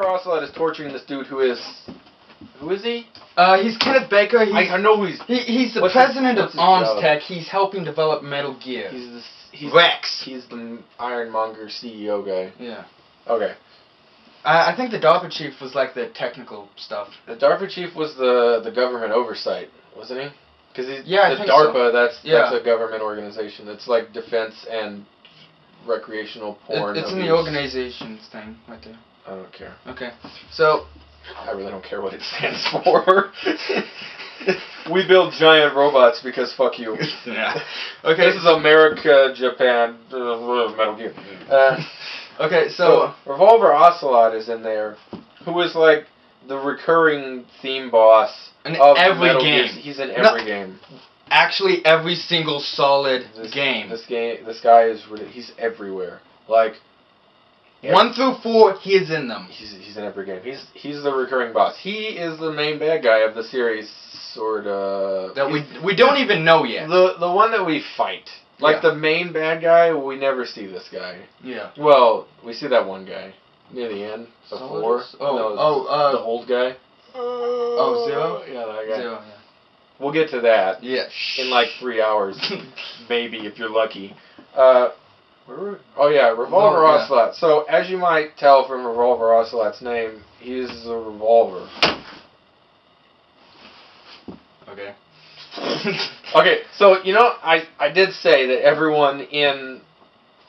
Revolver Ocelot is torturing this dude who is he? He's Kenneth Baker. I know who he's the president of Arms Tech. He's helping develop Metal Gear. He's Rex. He's the Ironmonger CEO guy. Yeah. Okay. I think the DARPA chief was like the technical stuff. The DARPA chief was the government oversight, wasn't he? Because I think DARPA, so. that's a government organization. It's like defense and recreational porn. It's in the organizations thing right there. I don't care. Okay. So I really don't care what it stands for. We build giant robots because fuck you. Yeah. Okay. This is America, Japan, Metal Gear. Okay, so Revolver Ocelot is in there, who is like the recurring theme boss in of every Metal game. Gear. He's in every game. Actually, every single solid game. This guy is he's everywhere. Like 1 through 4, he is in them. He's in every game. He's the recurring boss. He is the main bad guy of the series, sort of. That we don't even know yet. The one that we fight. Like the main bad guy, we never see this guy. Yeah. Well, we see that one guy near the end. The the old guy. Zero? Yeah, that guy. Zero, yeah. We'll get to that. Yeah. In like 3 hours, maybe if you're lucky. Revolver Ocelot. So as you might tell from Revolver Ocelot's name, he uses a revolver. Okay. Okay, so I did say that everyone in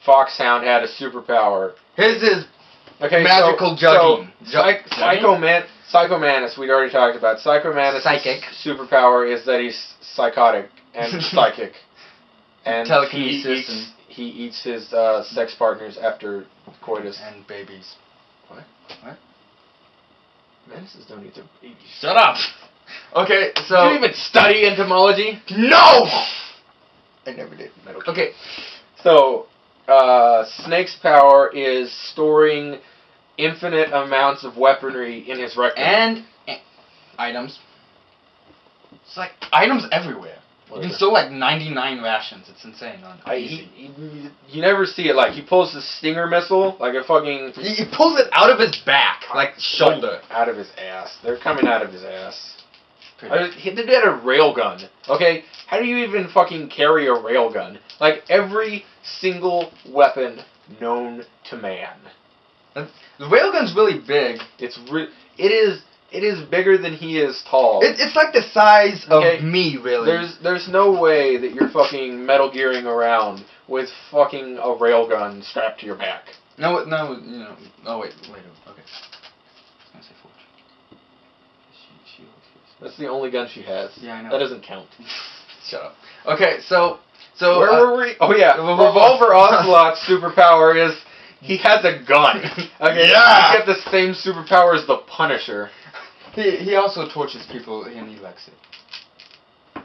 Foxhound had a superpower. His is magical jugging. Psycho Mantis, we'd already talked about. Psycho Mantis' psychic superpower is that he's psychotic and psychic. And telekinesis he eats his sex partners after coitus. And babies. What? Mantises don't eat their babies. Shut up! Okay, so... Did you even study entomology? No! I never did. Okay. So, Snake's power is storing infinite amounts of weaponry in his rectum. And items. It's like items everywhere. You can store like 99 rations. It's insane. You never see it. Like, he pulls the Stinger missile, like a fucking... He pulls it out of his back, like shoulder. Out of his ass. They're coming out of his ass. They did a railgun. Okay? How do you even fucking carry a railgun? Like, every single weapon known to man. The railgun's really big. It is bigger than he is tall. It's like the size of me, really. There's no way that you're fucking Metal Gearing around with fucking a railgun strapped to your back. No, oh, wait, okay. I say forge. That's the only gun she has. Yeah, I know. That doesn't count. Shut up. Okay, so where were we? Oh yeah, Revolver Ocelot's superpower is he has a gun. Okay, yeah. He's got the same superpower as the Punisher. He also tortures people and he likes it.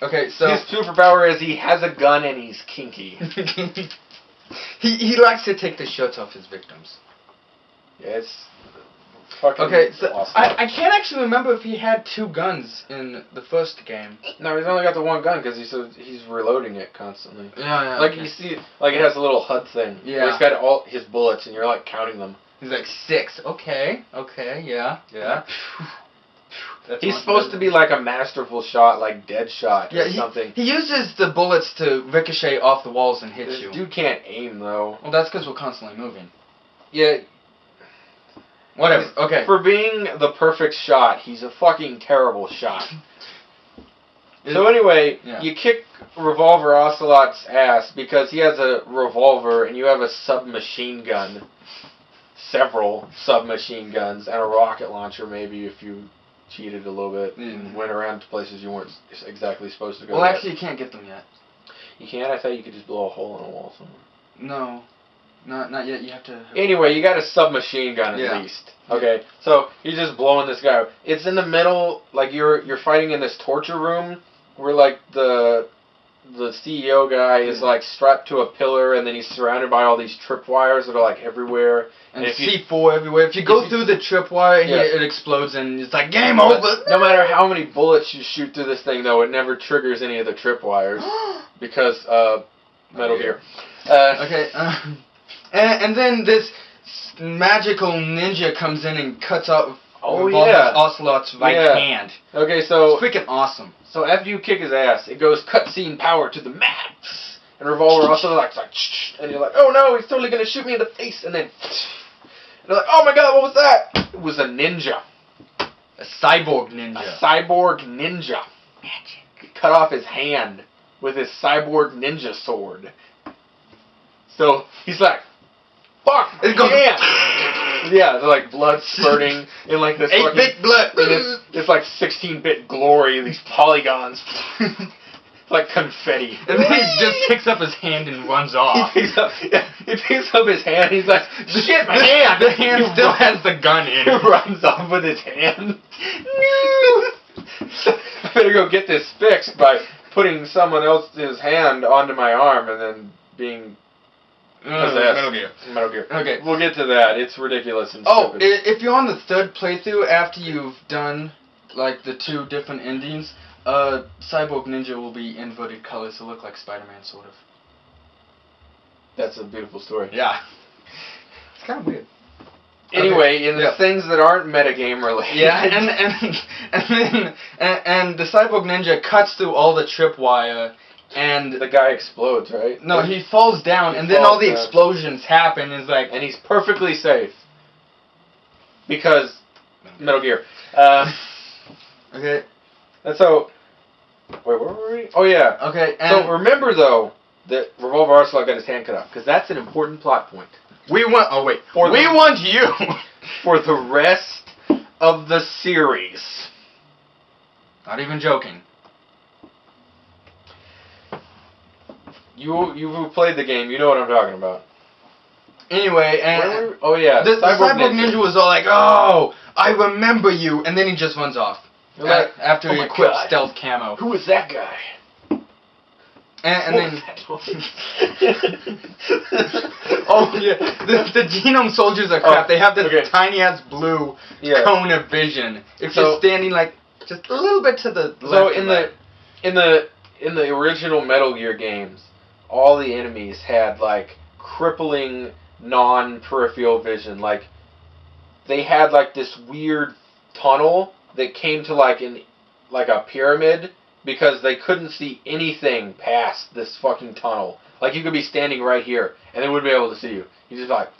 Okay, so his superpower is he has a gun and he's kinky. he likes to take the shirts off his victims. Yeah, it's fucking so awesome. I can't actually remember if he had 2 guns in the first game. No, he's only got the one gun because he's reloading it constantly. Yeah. Like you see, like it has a little HUD thing. Yeah. Where he's got all his bullets and you're like counting them. He's like 6. Okay, yeah. He's supposed to be like a masterful shot, like Deadshot or something. He uses the bullets to ricochet off the walls and hit you. This dude can't aim though. Well, that's because we're constantly moving. Yeah. Whatever. Okay. For being the perfect shot, he's a fucking terrible shot. So anyway, you kick Revolver Ocelot's ass because he has a revolver and you have a submachine gun. Several submachine guns and a rocket launcher maybe if you cheated a little bit and went around to places you weren't exactly supposed to go. Well, actually you can't get them yet. You can't? I thought you could just blow a hole in a wall somewhere. No. Not yet. You have to... Anyway, you got a submachine gun at least. Okay, so you're just blowing this guy. It's in the middle, like you're fighting in this torture room where like the CEO guy is like strapped to a pillar and then he's surrounded by all these tripwires that are like everywhere. And C4 everywhere. If you go through the tripwire, it explodes and it's like game over. No matter how many bullets you shoot through this thing, though, it never triggers any of the tripwires because Metal Gear. Okay. And then magical ninja comes in and cuts out Ocelot's right hand. Okay, so... It's freaking awesome. So after you kick his ass, it goes cutscene power to the max. And Revolver Ocelot's like, and you're like, oh no, he's totally gonna shoot me in the face. And then, and you're like, oh my god, what was that? It was a ninja. A cyborg ninja. A cyborg ninja. Magic. Cut off his hand with his cyborg ninja sword. So he's like, fuck, it goes, yeah, like blood spurting in like this 8-bit blood. It's like 16-bit glory, these polygons. Like confetti. And then he just picks up his hand and runs off. He picks up his hand, he's like, shit, my hand! The hand still has the gun in it. He runs off with his hand. No! I better go get this fixed by putting someone else's hand onto my arm and then being... Metal Gear. Okay, we'll get to that. It's ridiculous and stupid. stupid. If you're on the third playthrough after you've done like the 2 different endings, Cyborg Ninja will be inverted colors to look like Spider-Man, sort of. That's a beautiful story. Yeah. It's kind of weird. Anyway, in the things that aren't metagame related. Yeah, and the Cyborg Ninja cuts through all the tripwire. And the guy explodes, right? No, he falls down, and then all the explosions happen. Is like, and he's perfectly safe because Metal Gear. Okay, and so wait, where were we? Oh yeah. Okay. And so remember though that Revolver Ocelot got his hand cut off because that's an important plot point. We want. Oh wait. We want you for the rest of the series. Not even joking. You've played the game, you know what I'm talking about. Anyway, and the Cyborg Ninja was all like, "Oh, I remember you," and then he just runs off after he equipped stealth camo. Who was that guy? And then oh yeah, the genome soldiers are crap. They have this tiny ass blue cone of vision. If you're standing like just a little bit to the left. So in the original Metal Gear games, all the enemies had like crippling non-peripheral vision. Like they had like this weird tunnel that came to like a pyramid because they couldn't see anything past this fucking tunnel. Like you could be standing right here and they wouldn't be able to see you. You just like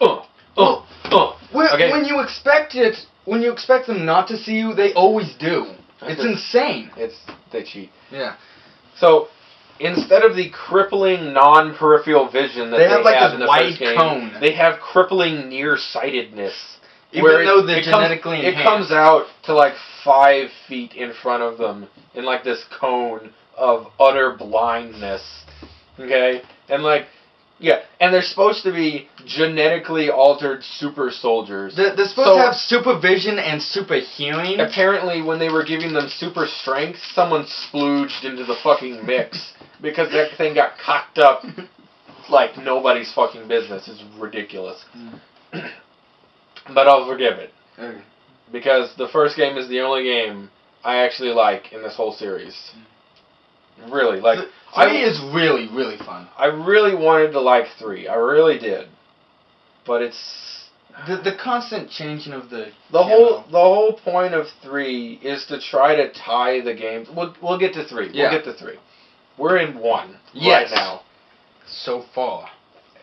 When you expect them not to see you, they always do. It's insane. They cheat. Yeah. So instead of the crippling non-peripheral vision that they have like in the first game, cone. They have crippling nearsightedness. Even though they're genetically enhanced. It comes out to like 5 feet in front of them in like this cone of utter blindness. Okay? And like, yeah, and they're supposed to be genetically altered super soldiers. They're supposed to have supervision and super healing. Apparently, when they were giving them super strength, someone splooged into the fucking mix because that thing got cocked up like nobody's fucking business. It's ridiculous. But I'll forgive it. Okay. Because the first game is the only game I actually like in this whole series. Really, like... 3 is really, really fun. I really wanted to like 3. I really did. But it's... The constant changing of the whole point of 3 is to try to tie the game... We'll get to 3. Yeah. We'll get to 3. We're in 1 right now. So far.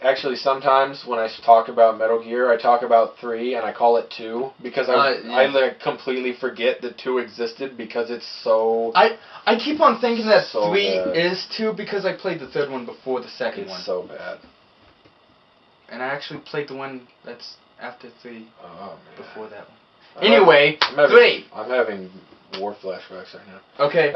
Actually, sometimes when I talk about Metal Gear, I talk about 3 and I call it 2 because I like completely forget that 2 existed because it's so... I keep on thinking that so 3 bad. is 2 because I played the third one before the second one. It's so bad. And I actually played the one that's after 3 man. Before that one. Anyway, 3! I'm having war flashbacks right now. Okay.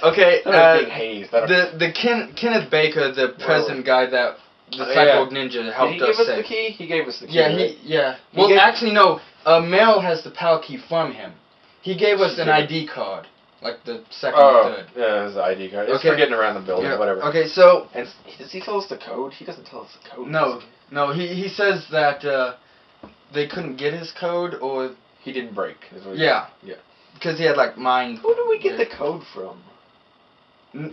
Okay, big haze. The Kenneth Baker, the president guy that the Cyborg Ninja helped us us the key? He gave us the key. Yeah, Well, actually, no. Mel has the PAL key from him. He gave us an ID card, like the second or third. Yeah, his ID card. It's for getting around the building, whatever. Okay, so... And does he tell us the code? He doesn't tell us the code. No, he says that they couldn't get his code, or... He didn't break. Yeah. Because he had, like, mine... Who do we get the code from?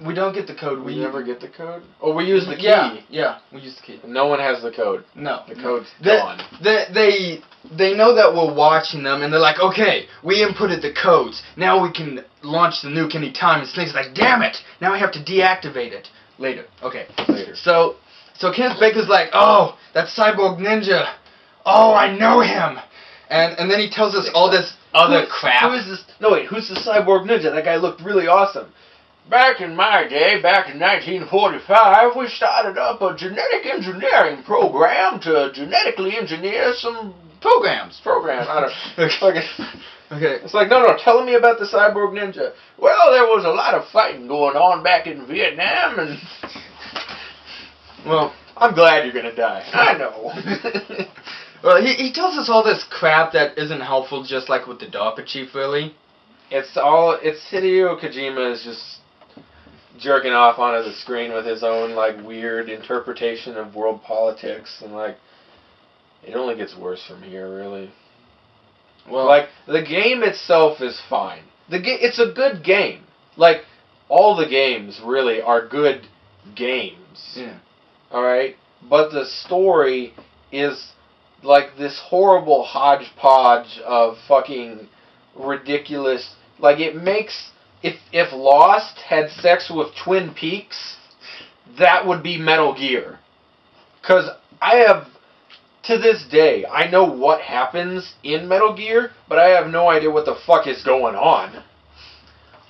We don't get the code. We never get the code? Oh, we use the key. Yeah, we use the key. No one has the code. No. The code's gone. They know that we're watching them, and they're like, okay, we inputted the codes. Now we can launch the nuke anytime. And Snake's like, damn it! Now I have to deactivate it. Later. Okay. Later. So Kenneth Baker's like, oh, that cyborg ninja. Oh, I know him. And then he tells us all this other crap. Who is this? No, wait, who's the cyborg ninja? That guy looked really awesome. Back in my day, back in 1945, we started up a genetic engineering program to genetically engineer some programs. I don't Okay. It's like, no, tell me about the cyborg ninja. Well, there was a lot of fighting going on back in Vietnam, and... Well, I'm glad you're gonna die. I know. Well, he tells us all this crap that isn't helpful, just like with the DARPA chief, really. It's Hideo Kojima is just jerking off onto the screen with his own, like, weird interpretation of world politics, and, like, it only gets worse from here, really. Well, like, the game itself is fine. It's a good game. Like, all the games, really, are good games. Yeah. Alright? But the story is like this horrible hodgepodge of fucking ridiculous... Like, it makes... If Lost had sex with Twin Peaks, that would be Metal Gear. Because I have... To this day, I know what happens in Metal Gear, but I have no idea what the fuck is going on.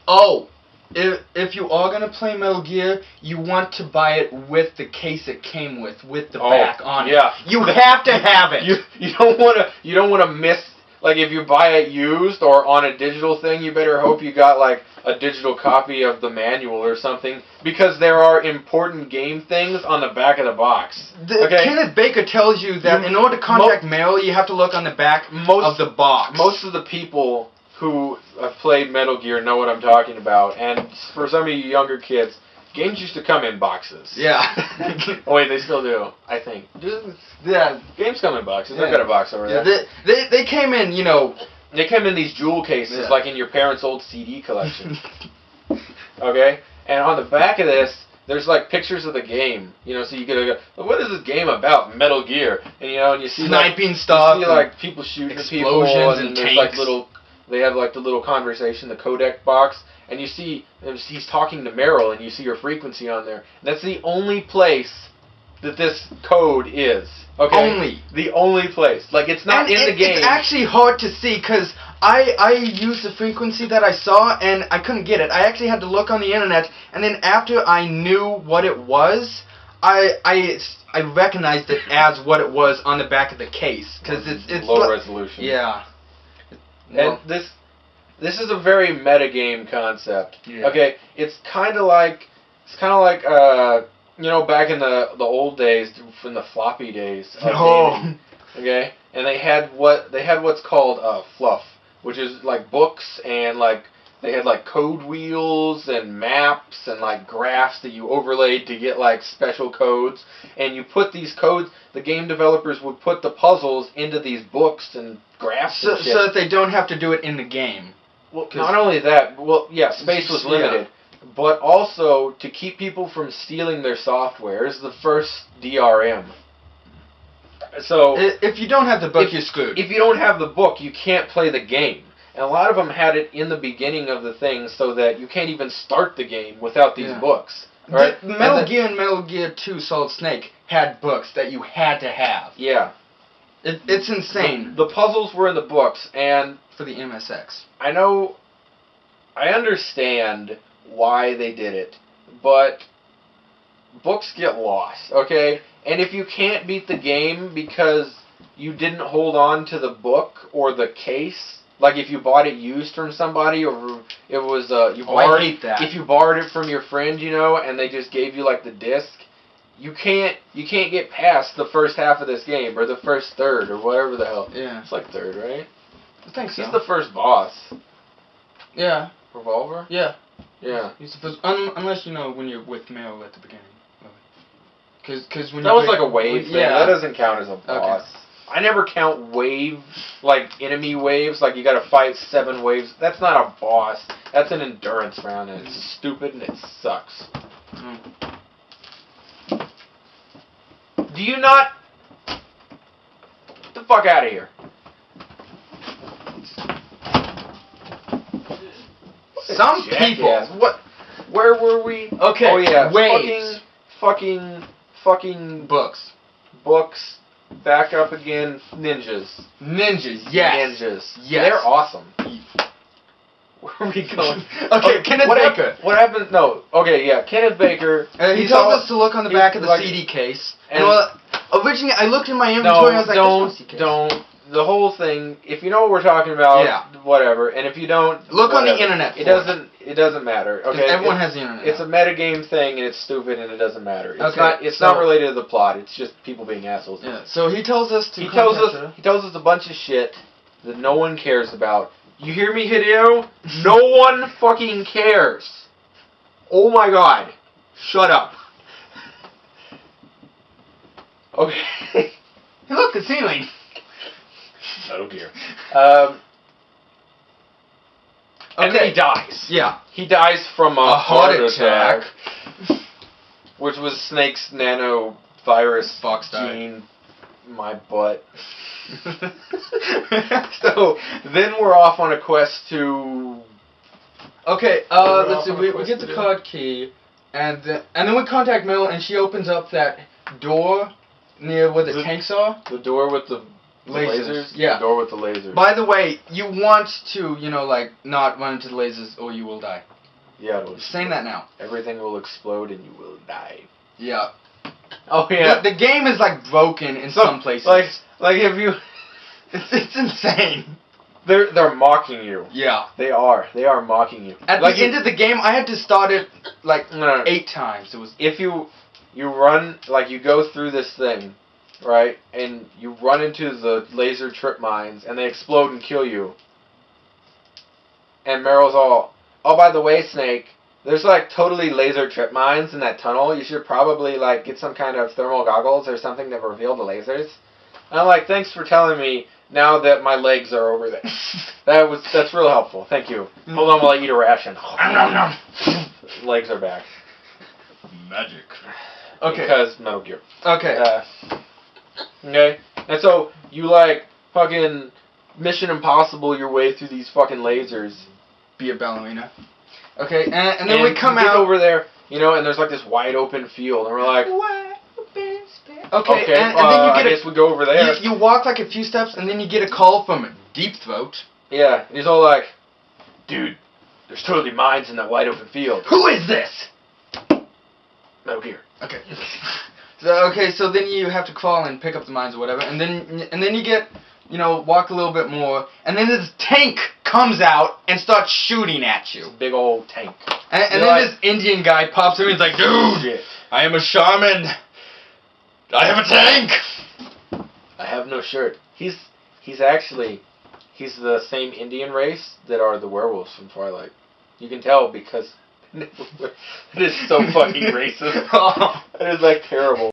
Oh! If you are gonna play Metal Gear, you want to buy it with the case it came with the back on it. Yeah. You have to have it. You don't wanna miss, like, if you buy it used or on a digital thing, you better hope you got, like, a digital copy of the manual or something, because there are important game things on the back of the box. Kenneth Baker tells you that in order to contact mail, you have to look on the back of the box. Most of the people who have played Metal Gear know what I'm talking about, and for some of you younger kids, games used to come in boxes. Yeah. Oh wait, they still do, I think. Yeah, games come in boxes. I've got a box over there. They came in, you know... They come in these jewel cases, like in your parents' old CD collection. Okay? And on the back of this, there's like pictures of the game. You know, so you get to go, what is this game about? Metal Gear. And you know, and you see sniping stuff. You see like people shooting people, and there's like little... They have like the little conversation, the codec box, and you see he's talking to Meryl, and you see her frequency on there. That's the only place that this code is. Okay. Only. The only place. Like, it's not in the game. It's actually hard to see, because I used the frequency that I saw, and I couldn't get it. I actually had to look on the internet, and then after I knew what it was, I recognized it as what it was on the back of the case, because it's low resolution. Yeah. And this is a very metagame concept. Yeah. Okay, it's kind of like you know, back in the old days, from the floppy days of gaming. Okay, and they had what's called Fluff, which is like books, and like they had like code wheels and maps and like graphs that you overlaid to get like special codes, and you put these codes. The game developers would put the puzzles into these books and graphs and shit. So that they don't have to do it in the game. Well, not only that, well, yeah, space was limited, but also to keep people from stealing their software is the first DRM. So if you don't have the book, you're screwed. If you don't have the book, you can't play the game. And a lot of them had it in the beginning of the thing so that you can't even start the game without these books. Right? Metal Gear and Metal Gear 2 Solid Snake had books that you had to have. Yeah. It's insane. The puzzles were in the books, and... For the MSX. I understand why they did it, but books get lost, okay? And if you can't beat the game because you didn't hold on to the book or the case, like if you bought it used from somebody, or it was I hate that. If you borrowed it from your friend, you know, and they just gave you like the disc, you can't get past the first half of this game, or the first third, or whatever the hell. Yeah. It's like third, right? I think so. He's the first boss. Yeah. Revolver? Yeah. Yeah. You're supposed, unless, you know, when you're with Meryl at the beginning. Because when that was like a wave thing. That doesn't count as a boss. I never count enemy waves. Like, you gotta fight 7 waves. That's not a boss. That's an endurance round, and it's stupid, and it sucks. Do you not... Get the fuck out of here. Some people... What? Where were we? Okay, oh yeah, waves. Fucking... Books. Back up again. Ninjas, yes. Ninjas. Yes. They're awesome. Where are we going? Okay, Kenneth Baker. What happened? No. Okay, yeah, Kenneth Baker. He told us to look on the back of the CD case. And originally, I looked in my inventory and I was like, don't. The whole thing, if you know what we're talking about, whatever. And if you don't... Look on the internet. It doesn't matter. Okay. Everyone has the internet. It's a metagame thing, and it's stupid, and it doesn't matter. It's not related to the plot. It's just people being assholes. Yeah. So he tells us to... He tells us a bunch of shit that no one cares about. You hear me, Hideo? No one fucking cares. Oh my god. Shut up. Okay. Hey, look, the ceiling. Metal Gear. And then he dies. Yeah. He dies from a heart attack. Which was Snake's nanovirus Fox gene. My butt. So, then we're off on a quest to... Okay, let's see, we get the card key, and then we contact Mel, and she opens up that door near where the tanks are. The door with the lasers? Yeah. The door with the lasers. By the way, you want to, not run into the lasers or you will die. Yeah. Saying that now. Everything will explode and you will die. Yeah. Oh, yeah. The game is, broken in some places. Like if you... It's insane. They're mocking you. Yeah. They are. They are mocking you. At the end of the game, I had to start it, no. 8 times. It was... If you run, you go through this thing, right, and you run into the laser trip mines, and they explode and kill you. And Meryl's all, oh, by the way, Snake, there's, totally laser trip mines in that tunnel. You should probably, get some kind of thermal goggles or something that reveal the lasers. And I'm like, thanks for telling me now that my legs are over there. That's real helpful. Thank you. Hold on while I eat a ration. Legs are back. Magic. Okay. Because Metal Gear. Okay. Okay. And so, you, fucking Mission Impossible your way through these fucking lasers. Be a ballerina. Okay, and then we come out over there, and there's this wide open field, and we're like, wide open space. Okay, okay, and then you get I guess we go over there. You walk a few steps, and then you get a call from Deep Throat. Yeah, and he's all like, dude, there's totally mines in that wide open field. Who is this? Metal Gear. Okay. So then you have to crawl and pick up the mines or whatever, and then you get, walk a little bit more, and then this tank comes out and starts shooting at you. Big old tank. And then this Indian guy pops in and he's like, dude, I am a shaman. I have a tank. I have no shirt. He's the same Indian race that are the werewolves from Twilight. You can tell because it is so fucking racist. It is terrible.